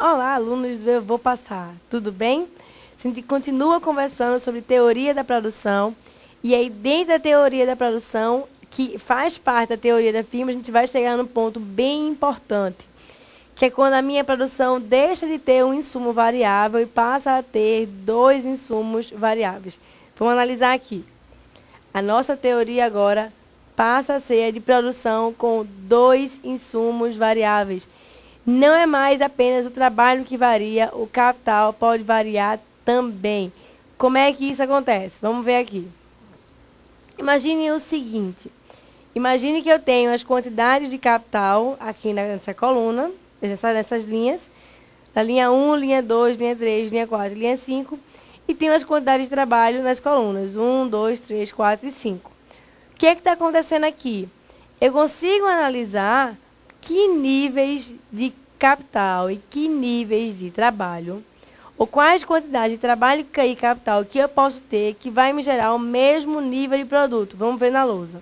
Olá, alunos do Eu Vou Passar, tudo bem? A gente continua conversando sobre teoria da produção, e aí dentro da teoria da produção, que faz parte da teoria da firma, a gente vai chegar num ponto bem importante, que é quando a minha produção deixa de ter um insumo variável e passa a ter dois insumos variáveis. Vamos analisar aqui. A nossa teoria agora passa a ser a de produção com dois insumos variáveis. Não é mais apenas o trabalho que varia, o capital pode variar também. Como é que isso acontece? Vamos ver aqui. Imagine o seguinte. Imagine que eu tenho as quantidades de capital aqui nessa coluna, nessas linhas. Na linha 1, linha 2, linha 3, linha 4, linha 5. E tenho as quantidades de trabalho nas colunas 1, 2, 3, 4 e 5. O que é que está acontecendo aqui? Eu consigo analisar que níveis de capital e que níveis de trabalho, ou quais quantidades de trabalho e capital que eu posso ter que vai me gerar o mesmo nível de produto. Vamos ver na lousa.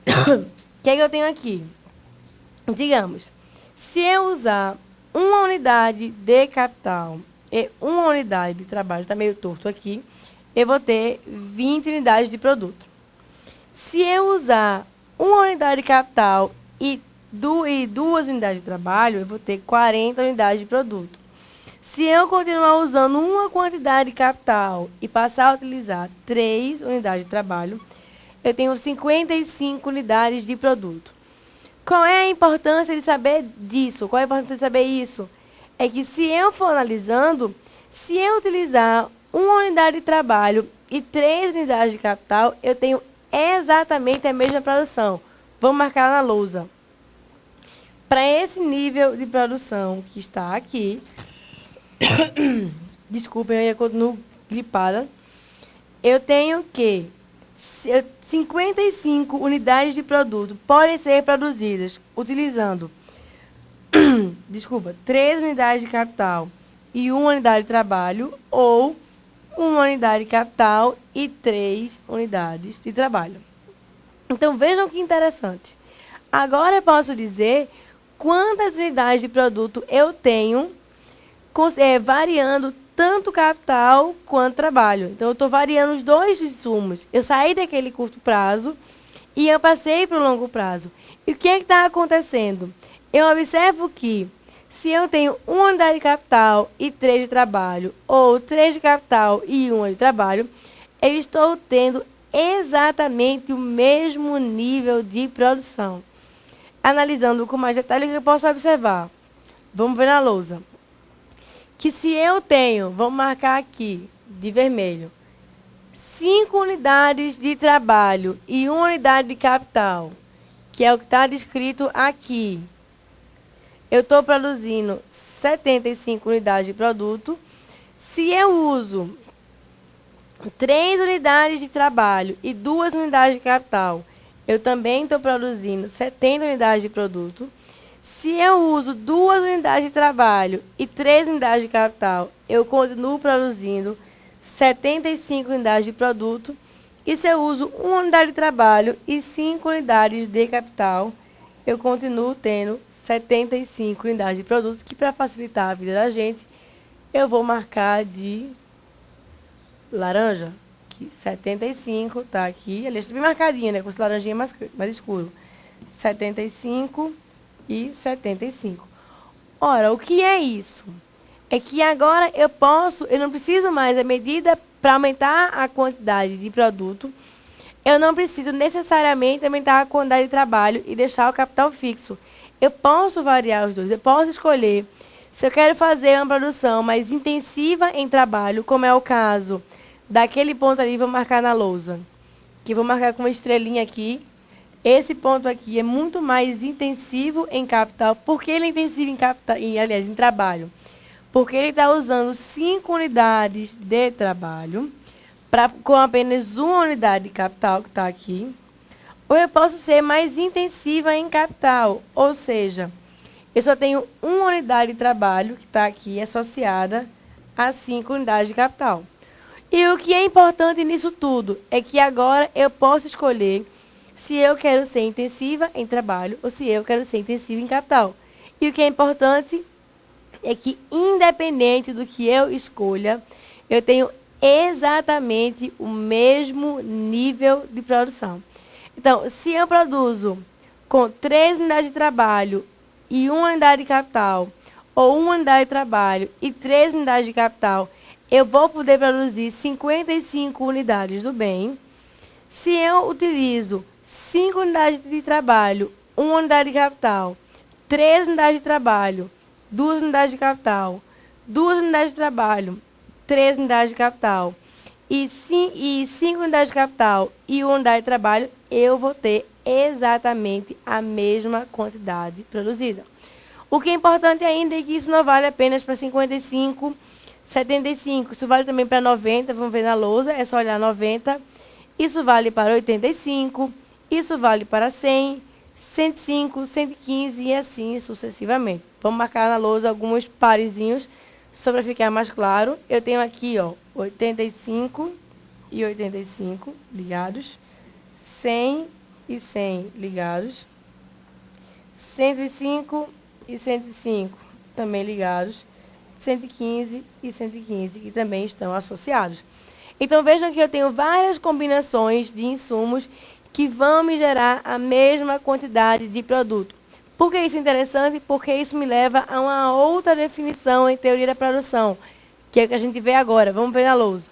O que é que eu tenho aqui? Digamos, se eu usar uma unidade de capital e uma unidade de trabalho, está meio torto aqui, eu vou ter 20 unidades de produto. Se eu usar uma unidade de capital e duas unidades de trabalho, eu vou ter 40 unidades de produto. Se eu continuar usando uma quantidade de capital e passar a utilizar 3 unidades de trabalho, eu tenho 55 unidades de produto. Qual é a importância de saber disso? Qual é a importância de saber isso? É que se eu for analisando, se eu utilizar uma unidade de trabalho e 3 unidades de capital, eu tenho exatamente a mesma produção. Vamos marcar na lousa. Para esse nível de produção que está aqui, desculpem, eu ainda continuo gripada, eu tenho que 55 unidades de produto podem ser produzidas utilizando 3 unidades de capital e 1 unidade de trabalho, ou 1 unidade de capital e 3 unidades de trabalho. Então, vejam que interessante. Agora eu posso dizer quantas unidades de produto eu tenho, variando tanto capital quanto trabalho. Então, eu estou variando os dois insumos. Eu saí daquele curto prazo e eu passei para o longo prazo. E o que é que está acontecendo? Eu observo que se eu tenho 1 unidade de capital e 3 de trabalho, ou 3 de capital e 1 de trabalho, eu estou tendo exatamente o mesmo nível de produção. Analisando com mais detalhe, o que eu posso observar? Vamos ver na lousa. Que se eu tenho, vamos marcar aqui, de vermelho, 5 unidades de trabalho e 1 unidade de capital, que é o que está descrito aqui, eu estou produzindo 75 unidades de produto. Se eu uso 3 unidades de trabalho e 2 unidades de capital, eu também estou produzindo 70 unidades de produto. Se eu uso 2 unidades de trabalho e 3 unidades de capital, eu continuo produzindo 75 unidades de produto. E se eu uso 1 unidade de trabalho e 5 unidades de capital, eu continuo tendo 75 unidades de produto, que para facilitar a vida da gente, eu vou marcar de laranja, que 75 está aqui. Aliás, está bem marcadinha, né? Com esse laranjinha mais escuro. 75 e 75. Ora, o que é isso? É que agora eu não preciso mais, a medida para aumentar a quantidade de produto, eu não preciso necessariamente aumentar a quantidade de trabalho e deixar o capital fixo. Eu posso variar os dois, eu posso escolher se eu quero fazer uma produção mais intensiva em trabalho, como é o caso daquele ponto ali, vou marcar na lousa, que vou marcar com uma estrelinha aqui. Esse ponto aqui é muito mais intensivo em capital. Por que ele é intensivo em capital, aliás, em trabalho? Porque ele está usando 5 unidades de trabalho com apenas 1 unidade de capital, que está aqui. Ou eu posso ser mais intensiva em capital, ou seja, eu só tenho 1 unidade de trabalho, que está aqui, associada a 5 unidades de capital. E o que é importante nisso tudo é que agora eu posso escolher se eu quero ser intensiva em trabalho ou se eu quero ser intensiva em capital. E o que é importante é que, independente do que eu escolha, eu tenho exatamente o mesmo nível de produção. Então, se eu produzo com 3 unidades de trabalho e 1 unidade de capital, ou 1 unidade de trabalho e 3 unidades de capital, eu vou poder produzir 55 unidades do bem. Se eu utilizo 5 unidades de trabalho, 1 unidade de capital, 3 unidades de trabalho, 2 unidades de capital, 2 unidades de trabalho, 3 unidades de capital e 5 unidades de capital e 1 unidade de trabalho, eu vou ter exatamente a mesma quantidade produzida. O que é importante ainda é que isso não vale apenas para 55, 75. Isso vale também para 90, vamos ver na lousa, é só olhar 90. Isso vale para 85, isso vale para 100, 105, 115 e assim sucessivamente. Vamos marcar na lousa alguns parezinhos, só para ficar mais claro. Eu tenho aqui, ó, 85 e 85 ligados, 100 e 100 ligados, 105 e 105 também ligados, 115 e 115 que também estão associados. Então, vejam que eu tenho várias combinações de insumos que vão me gerar a mesma quantidade de produto. Por que isso é interessante? Porque isso me leva a uma outra definição em teoria da produção, que é o que a gente vê agora. Vamos ver na lousa.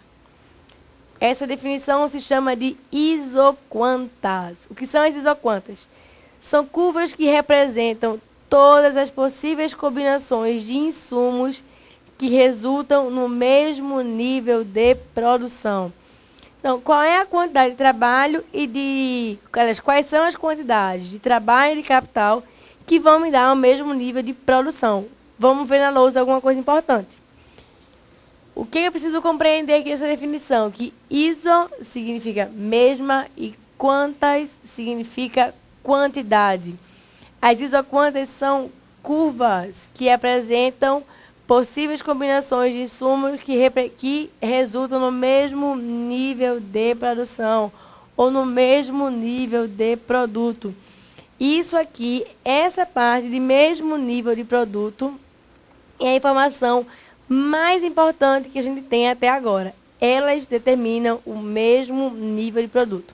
Essa definição se chama de isoquantas. O que são as isoquantas? São curvas que representam todas as possíveis combinações de insumos que resultam no mesmo nível de produção. Então, qual é a quantidade de trabalho e de... Quais são as quantidades de trabalho e de capital que vão me dar o mesmo nível de produção? Vamos ver na lousa alguma coisa importante. O que eu preciso compreender aqui nessa definição? Que iso significa mesma e quantas significa quantidade. As isoquantas são curvas que apresentam possíveis combinações de insumos que resultam no mesmo nível de produção ou no mesmo nível de produto. Isso aqui, essa parte de mesmo nível de produto, é a informação mais importante que a gente tem até agora. Elas determinam o mesmo nível de produto.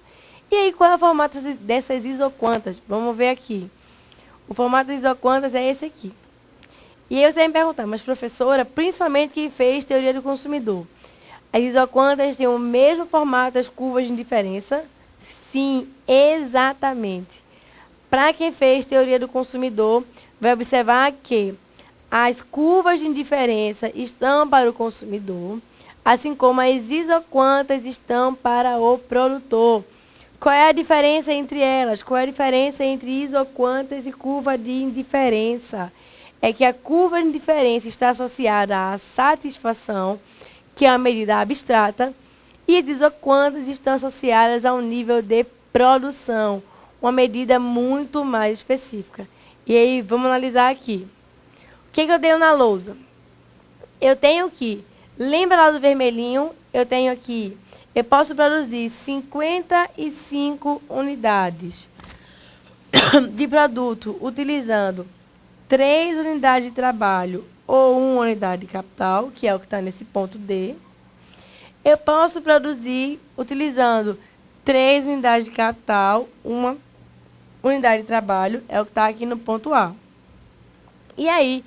E aí, qual é o formato dessas isoquantas? Vamos ver aqui. O formato das isoquantas é esse aqui. E aí você vai me perguntar, mas professora, principalmente quem fez teoria do consumidor, as isoquantas têm o mesmo formato das curvas de indiferença? Sim, exatamente. Para quem fez teoria do consumidor, vai observar que as curvas de indiferença estão para o consumidor, assim como as isoquantas estão para o produtor. Qual é a diferença entre elas? Qual é a diferença entre isoquantas e curva de indiferença? É que a curva de indiferença está associada à satisfação, que é uma medida abstrata, e as isoquantas estão associadas a um nível de produção, uma medida muito mais específica. E aí, vamos analisar aqui. O que eu tenho na lousa? Eu tenho aqui, lembra lá do vermelhinho? Eu tenho aqui, eu posso produzir 55 unidades de produto utilizando 3 unidades de trabalho ou 1 unidade de capital, que é o que está nesse ponto D. Eu posso produzir utilizando 3 unidades de capital, 1 unidade de trabalho, é o que está aqui no ponto A. E aí,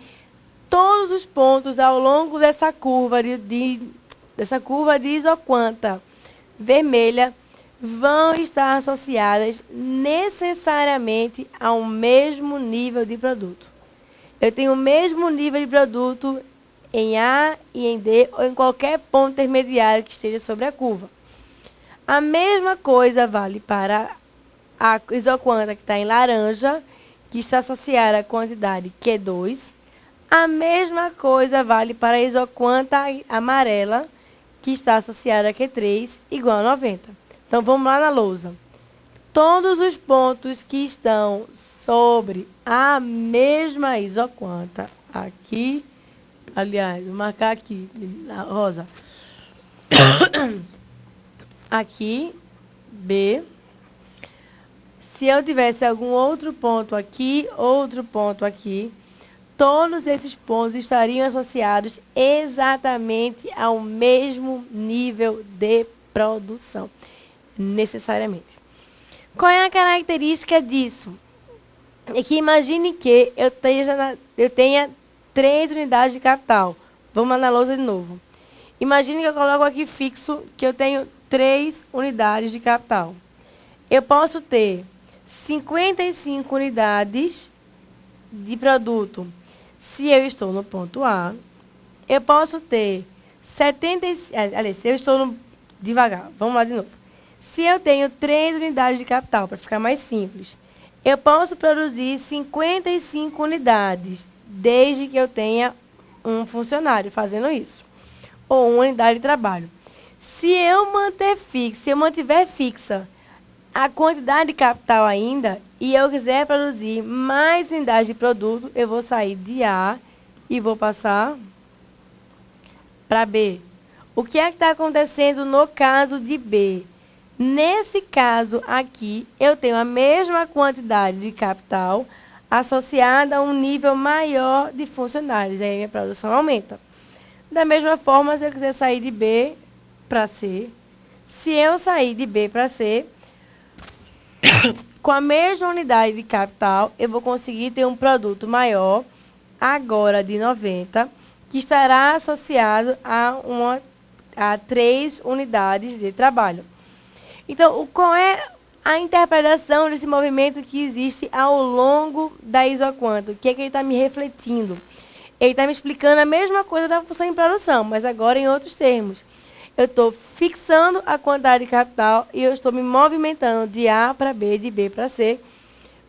todos os pontos ao longo dessa curva de isoquanta vermelha vão estar associadas necessariamente ao mesmo nível de produto. Eu tenho o mesmo nível de produto em A e em D ou em qualquer ponto intermediário que esteja sobre a curva. A mesma coisa vale para a isoquanta que está em laranja, que está associada à quantidade Q2. A mesma coisa vale para a isoquanta amarela, que está associada a Q3, igual a 90. Então, vamos lá na lousa. Todos os pontos que estão sobre a mesma isoquanta, aqui, aliás, vou marcar aqui, rosa. Aqui, B. Se eu tivesse algum outro ponto aqui, todos esses pontos estariam associados exatamente ao mesmo nível de produção, necessariamente. Qual é a característica disso? É que imagine que eu tenha 3 unidades de capital. Vamos lá na lousa de novo. Imagine que eu coloco aqui fixo que eu tenho 3 unidades de capital. Eu posso ter 55 unidades de produto se eu estou no ponto A. Eu posso ter 75... Aliás, se eu estou no... Devagar, vamos lá de novo. Se eu tenho 3 unidades de capital, para ficar mais simples, eu posso produzir 55 unidades, desde que eu tenha um funcionário fazendo isso, ou uma unidade de trabalho. Se eu mantiver fixa a quantidade de capital ainda, e eu quiser produzir mais unidades de produto, eu vou sair de A e vou passar para B. O que é que está acontecendo no caso de B? Nesse caso aqui, eu tenho a mesma quantidade de capital associada a um nível maior de funcionários. Aí a minha produção aumenta. Da mesma forma, se eu quiser sair de B para C, se eu sair de B para C, com a mesma unidade de capital, eu vou conseguir ter um produto maior, agora de 90, que estará associado a 3 unidades de trabalho. Então, qual é a interpretação desse movimento que existe ao longo da isoquanta? O que é que ele está me refletindo? Ele está me explicando a mesma coisa da função em produção, mas agora em outros termos. Eu estou fixando a quantidade de capital e eu estou me movimentando de A para B, de B para C,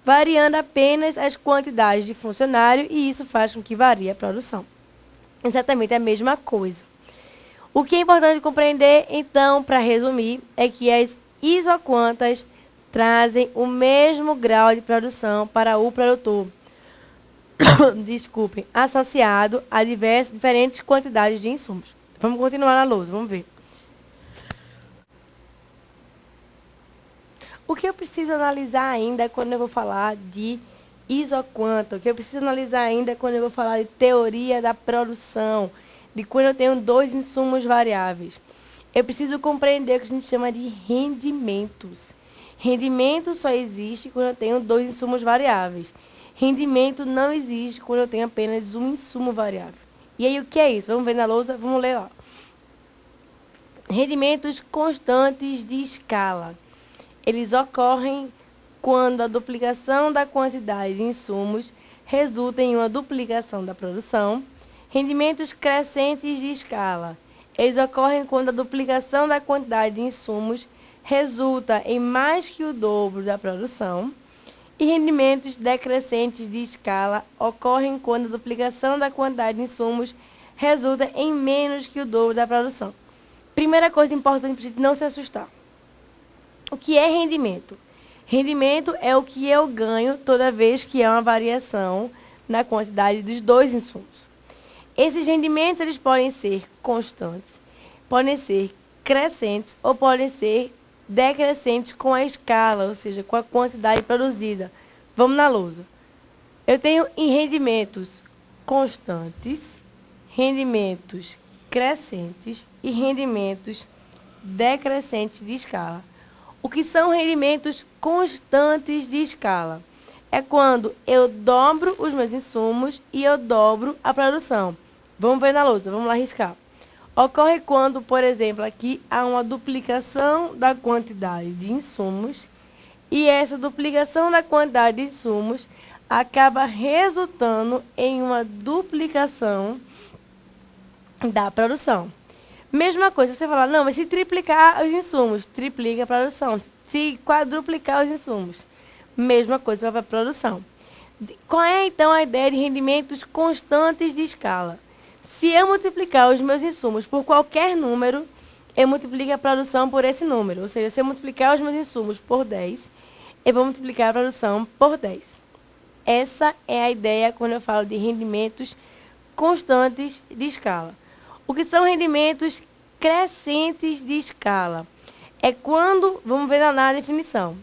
variando apenas as quantidades de funcionário, e isso faz com que varie a produção. Exatamente a mesma coisa. O que é importante compreender, então, para resumir, é que as isoquantas trazem o mesmo grau de produção para o produtor, desculpem, associado a diferentes quantidades de insumos. Vamos continuar na lousa, vamos ver. O que eu preciso analisar ainda quando eu vou falar de isoquanta? O que eu preciso analisar ainda quando eu vou falar de teoria da produção, de quando eu tenho 2 insumos variáveis? Eu preciso compreender o que a gente chama de rendimentos. Rendimento só existe quando eu tenho 2 insumos variáveis. Rendimento não existe quando eu tenho apenas um insumo variável. E aí, o que é isso? Vamos ver na lousa? Vamos ler lá. Rendimentos constantes de escala. Eles ocorrem quando a duplicação da quantidade de insumos resulta em uma duplicação da produção. Rendimentos crescentes de escala. Eles ocorrem quando a duplicação da quantidade de insumos resulta em mais que o dobro da produção. E rendimentos decrescentes de escala ocorrem quando a duplicação da quantidade de insumos resulta em menos que o dobro da produção. Primeira coisa importante para a gente não se assustar. O que é rendimento? Rendimento é o que eu ganho toda vez que há uma variação na quantidade dos 2 insumos. Esses rendimentos eles podem ser constantes, podem ser crescentes ou podem ser decrescentes com a escala, ou seja, com a quantidade produzida. Vamos na lousa. Eu tenho em rendimentos constantes, rendimentos crescentes e rendimentos decrescentes de escala. O que são rendimentos constantes de escala? É quando eu dobro os meus insumos e eu dobro a produção. Vamos ver na lousa, vamos lá riscar. Ocorre quando, por exemplo, aqui há uma duplicação da quantidade de insumos e essa duplicação da quantidade de insumos acaba resultando em uma duplicação da produção. Mesma coisa, você fala, não, mas se triplicar os insumos, triplica a produção. Se quadruplicar os insumos, mesma coisa para a produção. Qual é, então, a ideia de rendimentos constantes de escala? Se eu multiplicar os meus insumos por qualquer número, eu multiplico a produção por esse número. Ou seja, se eu multiplicar os meus insumos por 10, eu vou multiplicar a produção por 10. Essa é a ideia quando eu falo de rendimentos constantes de escala. O que são rendimentos crescentes de escala? É quando, vamos ver na definição,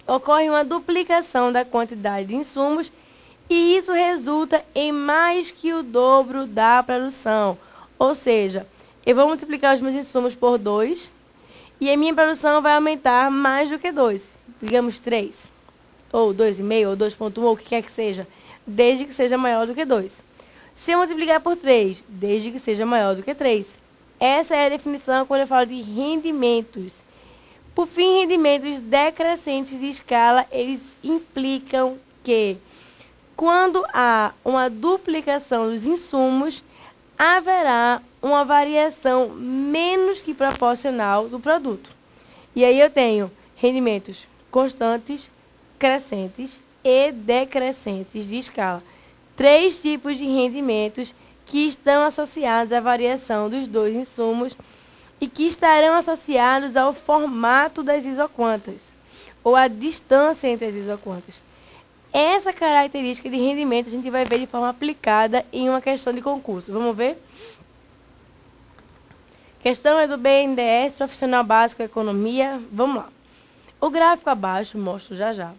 ocorre uma duplicação da quantidade de insumos E isso resulta em mais que o dobro da produção. Ou seja, eu vou multiplicar os meus insumos por 2 e a minha produção vai aumentar mais do que 2. Digamos 3, ou 2,5, ou 2,1, ou o que quer que seja, desde que seja maior do que 2. Se eu multiplicar por 3, desde que seja maior do que 3. Essa é a definição quando eu falo de rendimentos. Por fim, rendimentos decrescentes de escala, eles implicam que, quando há uma duplicação dos insumos, haverá uma variação menos que proporcional do produto. E aí eu tenho rendimentos constantes, crescentes e decrescentes de escala. 3 tipos de rendimentos que estão associados à variação dos dois insumos e que estarão associados ao formato das isoquantas, ou à distância entre as isoquantas. Essa característica de rendimento a gente vai ver de forma aplicada em uma questão de concurso. Vamos ver? Questão é do BNDES, Profissional Básico Economia. Vamos lá. O gráfico abaixo, mostro já.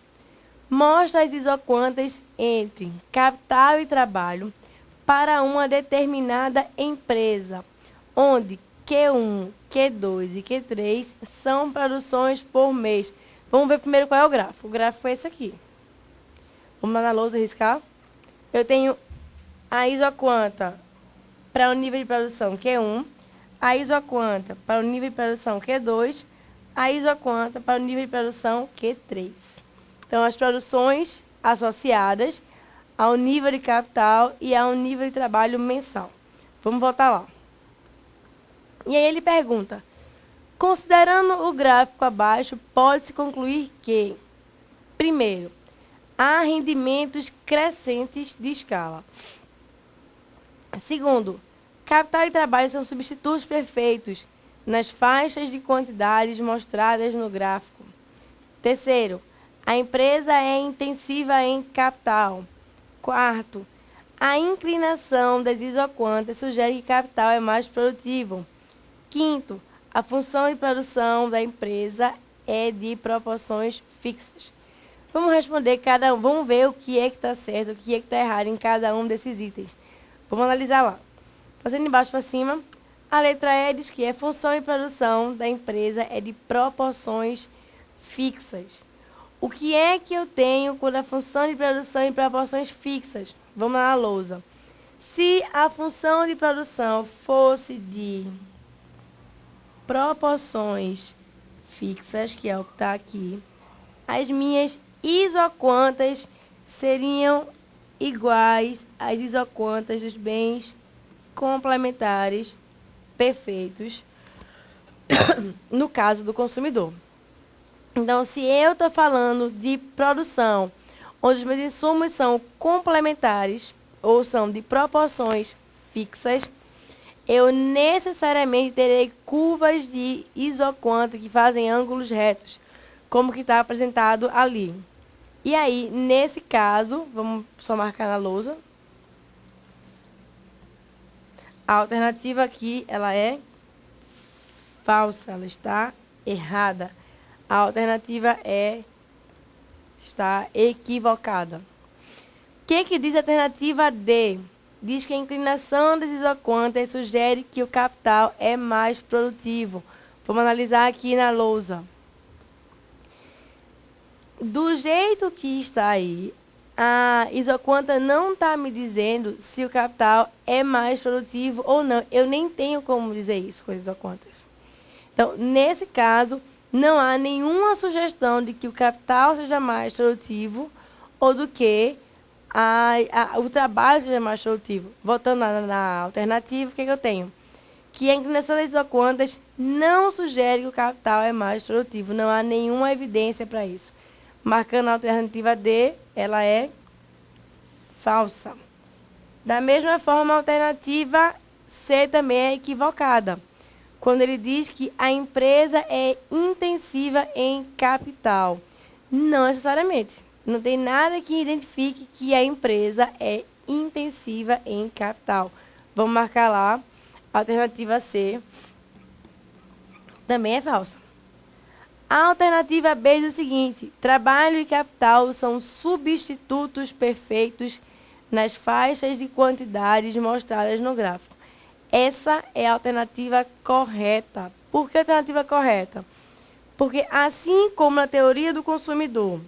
Mostra as isoquantas entre capital e trabalho para uma determinada empresa, onde Q1, Q2 e Q3 são produções por mês. Vamos ver primeiro qual é o gráfico. O gráfico é esse aqui. Vamos lá na lousa riscar. Eu tenho a isoquanta para o nível de produção Q1, a isoquanta para o nível de produção Q2, a isoquanta para o nível de produção Q3. Então, as produções associadas ao nível de capital e ao nível de trabalho mensal. Vamos voltar lá. E aí ele pergunta, considerando o gráfico abaixo, pode-se concluir que, primeiro, há rendimentos crescentes de escala. Segundo, capital e trabalho são substitutos perfeitos nas faixas de quantidades mostradas no gráfico. Terceiro, a empresa é intensiva em capital. Quarto, a inclinação das isoquantas sugere que capital é mais produtivo. Quinto, a função de produção da empresa é de proporções fixas. Vamos responder cada um, vamos ver o que é que está certo, o que é que está errado em cada um desses itens. Vamos analisar lá. Fazendo de baixo para cima, a letra E diz que a função de produção da empresa é de proporções fixas. O que é que eu tenho quando a função de produção é de proporções fixas? Vamos lá na lousa. Se a função de produção fosse de proporções fixas, que é o que está aqui, as minhas isoquantas seriam iguais às isoquantas dos bens complementares perfeitos, no caso do consumidor. Então, se eu estou falando de produção, onde os meus insumos são complementares, ou são de proporções fixas, eu necessariamente terei curvas de isoquanta que fazem ângulos retos, como que está apresentado ali. E aí, nesse caso, vamos só marcar na lousa. A alternativa aqui, ela é falsa, ela está errada. A alternativa está equivocada. O que diz a alternativa D? Diz que a inclinação das isoquantas sugere que o capital é mais produtivo. Vamos analisar aqui na lousa. Do jeito que está aí, a isoquanta não está me dizendo se o capital é mais produtivo ou não. Eu nem tenho como dizer isso com as isoquantas. Então, nesse caso, não há nenhuma sugestão de que o capital seja mais produtivo ou do que o trabalho seja mais produtivo. Voltando na alternativa, o que eu tenho? Que a inclinação das isoquantas não sugere que o capital é mais produtivo. Não há nenhuma evidência para isso. Marcando a alternativa D, ela é falsa. Da mesma forma, a alternativa C também é equivocada, quando ele diz que a empresa é intensiva em capital. Não necessariamente. Não tem nada que identifique que a empresa é intensiva em capital. Vamos marcar lá. A alternativa C também é falsa. A alternativa B diz o seguinte: trabalho e capital são substitutos perfeitos nas faixas de quantidades mostradas no gráfico. Essa é a alternativa correta. Por que a alternativa correta? Porque assim como na teoria do consumidor,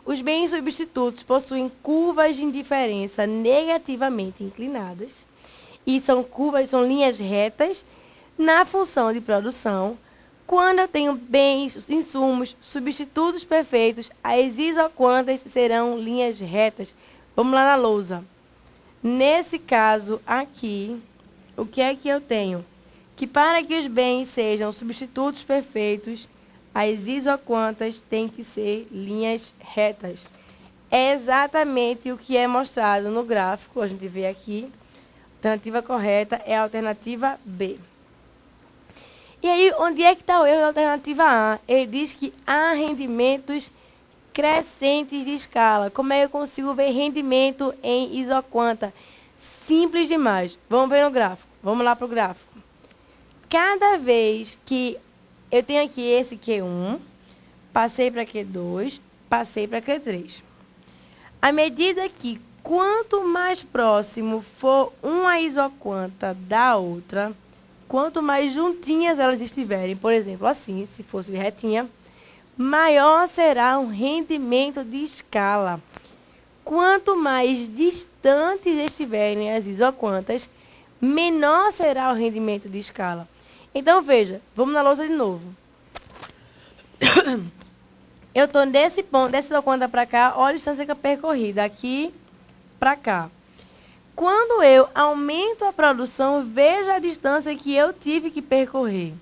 os bens substitutos possuem curvas de indiferença negativamente inclinadas, e são linhas retas na função de produção. Quando eu tenho bens, insumos, substitutos perfeitos, as isoquantas serão linhas retas. Vamos lá na lousa. Nesse caso aqui, o que é que eu tenho? Que para que os bens sejam substitutos perfeitos, as isoquantas têm que ser linhas retas. É exatamente o que é mostrado no gráfico, a gente vê aqui. A alternativa correta é a alternativa B. E aí, onde é que está o erro da alternativa A? Ele diz que há rendimentos crescentes de escala. Como é que eu consigo ver rendimento em isoquanta? Simples demais. Vamos ver no gráfico. Vamos lá para o gráfico. Cada vez que eu tenho aqui esse Q1, passei para Q2, passei para Q3. À medida que quanto mais próximo for uma isoquanta da outra, quanto mais juntinhas elas estiverem, por exemplo, assim, se fosse retinha, maior será o rendimento de escala. Quanto mais distantes estiverem as isoquantas, menor será o rendimento de escala. Então, veja, vamos na lousa de novo. Eu estou desse ponto, dessa isoquanta para cá, olha a distância que eu percorri, daqui para cá. Quando eu aumento a produção, veja a distância que eu tive que percorrer.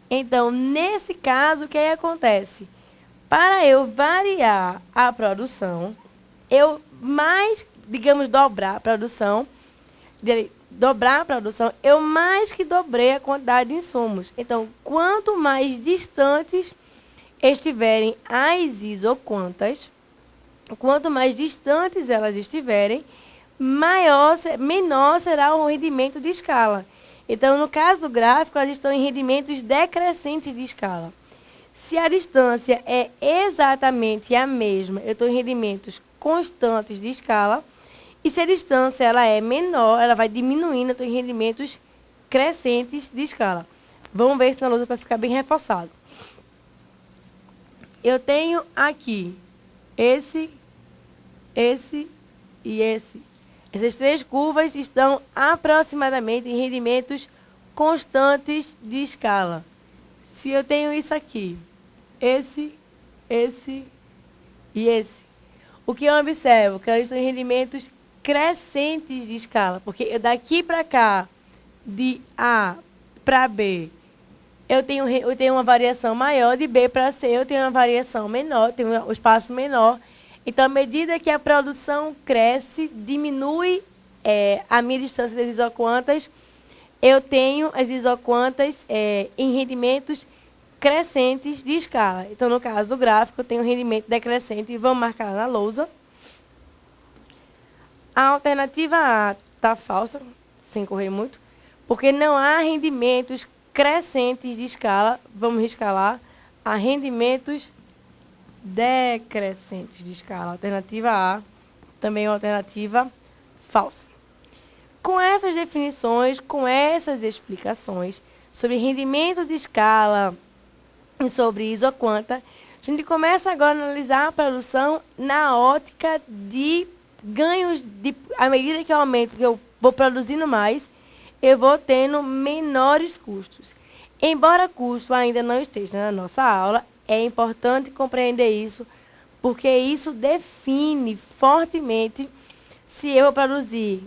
Então, nesse caso, o que acontece? Para eu variar a produção, eu mais, digamos, dobrar a produção, eu mais que dobrei a quantidade de insumos. Então, quanto mais distantes estiverem as isoquantas, quanto mais distantes elas estiverem, menor será o rendimento de escala. Então, no caso gráfico, elas estão em rendimentos decrescentes de escala. Se a distância é exatamente a mesma, eu estou em rendimentos constantes de escala. E se a distância ela é menor, ela vai diminuindo, eu estou em rendimentos crescentes de escala. Vamos ver isso na lousa para ficar bem reforçado. Eu tenho aqui esse e esse. Essas três curvas estão aproximadamente em rendimentos constantes de escala. Se eu tenho isso aqui, esse e esse, o que eu observo? Que elas estão em rendimentos crescentes de escala. Porque eu daqui para cá, de A para B, eu tenho uma variação maior, de B para C eu tenho uma variação menor, tenho um espaço menor. Então, à medida que a produção cresce, diminui a minha distância das isoquantas, eu tenho as isoquantas em rendimentos crescentes de escala. Então, no caso do gráfico, eu tenho um rendimento decrescente, e vamos marcar na lousa. A alternativa A está falsa, sem correr muito, porque não há rendimentos crescentes de escala. Vamos riscar lá. Há rendimentos decrescentes de escala. Alternativa A, também uma alternativa falsa. Com essas definições, com essas explicações sobre rendimento de escala e sobre isoquanta, a gente começa agora a analisar a produção na ótica de ganhos. À medida que eu aumento, que eu vou produzindo mais, eu vou tendo menores custos. Embora custo ainda não esteja na nossa aula, é importante compreender isso, porque isso define fortemente se eu vou produzir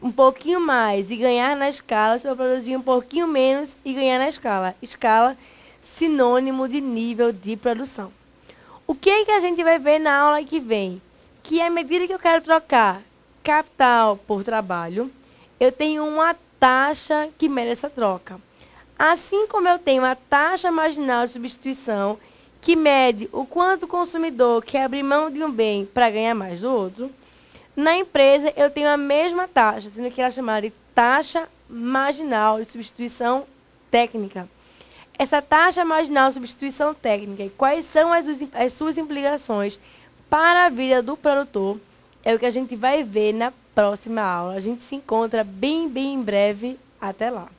um pouquinho mais e ganhar na escala, se eu vou produzir um pouquinho menos e ganhar na escala. Escala, sinônimo de nível de produção. O que é que a gente vai ver na aula que vem? Que à medida que eu quero trocar capital por trabalho, eu tenho uma taxa que mede essa troca. Assim como eu tenho a taxa marginal de substituição, que mede o quanto o consumidor quer abrir mão de um bem para ganhar mais do outro, na empresa eu tenho a mesma taxa, sendo que ela é chamada de taxa marginal de substituição técnica. Essa taxa marginal de substituição técnica e quais são as suas implicações para a vida do produtor é o que a gente vai ver na próxima aula. A gente se encontra bem em breve. Até lá.